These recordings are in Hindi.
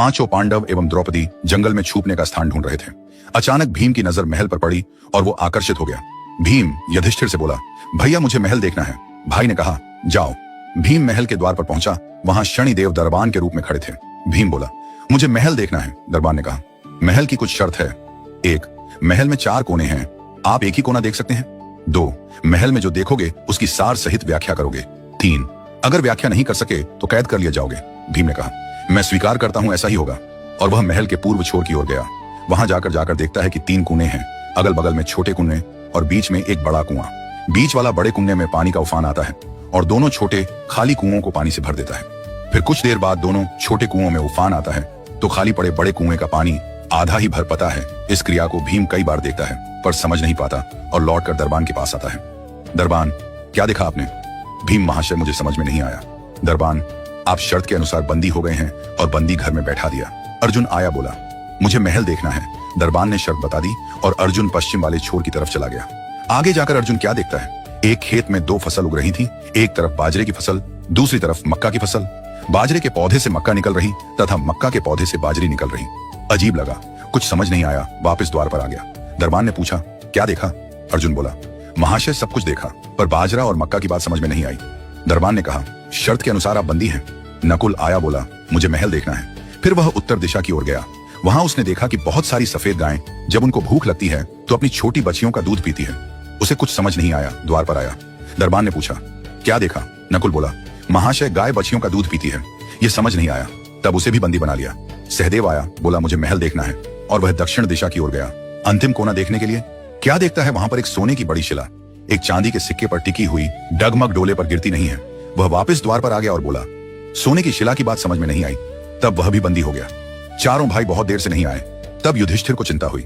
पांचों पांडव एवं द्रौपदी जंगल में छुपने का स्थान ढूंढ रहे थे। अचानक भीम की नजर महल पर पड़ी और वो आकर्षित हो गया। भीम युधिष्ठिर से बोला, भैया मुझे महल देखना है। भाई ने कहा, जाओ। भीम महल के द्वार पर पहुंचा। वहां शनिदेव दरबान के रूप में खड़े थे। भीम बोला, मुझे महल देखना है। दरबान ने कहा, महल की कुछ शर्त है। 1, महल में 4 कोने हैं, आप एक ही कोना देख सकते हैं। 2, महल में जो देखोगे उसकी सार सहित व्याख्या करोगे। 3, अगर व्याख्या नहीं कर सके तो कैद कर लिया जाओगे। भीम ने कहा, मैं स्वीकार करता हूं ऐसा ही होगा। और वह महल के पूर्व छोर की ओर गया। वहां जाकर देखता है कि 3 कुएं हैं, अगल बगल में छोटे कुएं और बीच में एक बड़ा कुआं। बीच वाला बड़े कुएं में पानी का उफान आता है और दोनों छोटे खाली कुओं को पानी से भर देता है। फिर कुछ देर बाद दोनों छोटे कुओं में उफान आता है तो खाली पड़े बड़े कुएं का पानी आधा ही भर पाता है। इस क्रिया को भीम कई बार देखता है पर समझ नहीं पाता और लौटकर दरबान के पास आता है। दरबान, क्या देखा आपने? भीम, महाशय मुझे समझ में नहीं आया। दरबान, आप शर्त के अनुसार बंदी हो गए हैं और बंदी घर में बैठा दिया। अर्जुन आया, बोला, मुझे महल देखना है। दरबान ने शर्त बता दी और अर्जुन पश्चिम वाले छोर की तरफ चला गया। आगे जाकर अर्जुन क्या देखता है? एक खेत में 2 फसल उग रही थी। एक तरफ बाजरे की फसल, दूसरी तरफ मक्का की फसल। बाजरे के पौधे से मक्का निकल रही तथा मक्का के पौधे से बाजरी निकल रही। अजीब लगा, कुछ समझ नहीं आया, वापस द्वार पर आ गया। दरबान ने पूछा, क्या देखा? अर्जुन बोला, महाशय सब कुछ देखा पर बाजरा और मक्का की बात समझ में नहीं आई। दरबान ने कहा, शर्त के अनुसार आप बंदी हैं। नकुल आया, बोला, मुझे महल देखना है। फिर वह उत्तर दिशा की ओर गया। वहां उसने देखा कि बहुत सारी सफेद गायें जब उनको भूख लगती है तो अपनी छोटी बच्चियों का दूध पीती है। उसे कुछ समझ नहीं आया, द्वार पर आया। दरबान ने पूछा, क्या देखा? नकुल बोला, महाशय गाय बच्चियों का दूध पीती है। ये समझ नहीं आया, तब उसे भी बंदी बना लिया। सहदेव आया, बोला, मुझे महल देखना है और वह दक्षिण दिशा की ओर गया। अंतिम कोना देखने के लिए क्या देखता है? वहां पर एक सोने की बड़ी शिला एक चांदी के सिक्के पर टिकी हुई डगमग डोले पर गिरती नहीं है। वह वापस द्वार पर आ गया और बोला, सोने की शिला की बात समझ में नहीं आई। तब वह भी बंदी हो गया। चारों भाई बहुत देर से नहीं आए। तब युधिष्ठिर को चिंता हुई।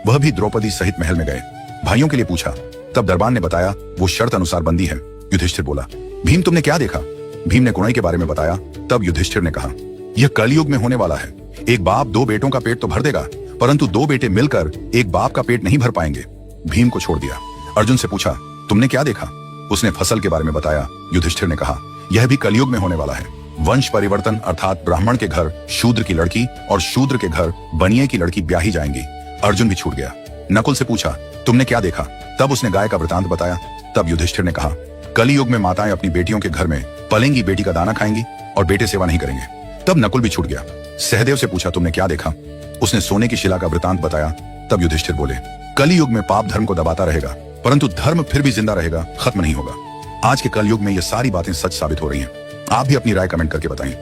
वह भी द्रौपदी सहित महल में गए। भाइयों के लिए पूछा। तब दरबान ने बताया वो शर्त अनुसार बंदी है। युधिष्ठिर बोला, भीम तुमने क्या देखा? भीम ने कुणई के बारे में बताया। तब युधिष्ठिर ने कहा, यह कलयुग में होने वाला है। एक बाप 2 बेटों का पेट तो भर देगा परंतु 2 बेटे मिलकर एक बाप का पेट नहीं भर पाएंगे। भीम को छोड़ दिया। अर्जुन से पूछा, तुमने क्या देखा? उसने फसल के बारे में बताया। युधिष्ठिर ने कहा, यह भी कलयुग में होने वाला है। वंश परिवर्तन अर्थात ब्राह्मण के घर शूद्र की लड़की और शूद्र के घर बनिए की लड़की ब्याही जाएंगी। अर्जुन भी छूट गया। नकुल से पूछा, तुमने क्या देखा? तब उसने गाय का वृतांत बताया। तब युधिष्ठिर ने कहा, कलयुग में माताएं अपनी बेटियों के घर में पलेंगी बेटी का दाना खाएंगी और बेटे सेवा नहीं करेंगे। तब नकुल भी छूट गया। सहदेव से पूछा, तुमने क्या देखा? उसने सोने की शिला का वृतांत बताया। तब युधिष्ठिर बोले, कलयुग में पाप धर्म को दबाता रहेगा परंतु धर्म फिर भी जिंदा रहेगा, खत्म नहीं होगा। आज के कलयुग में ये सारी बातें सच साबित हो रही हैं। आप भी अपनी राय कमेंट करके बताएं।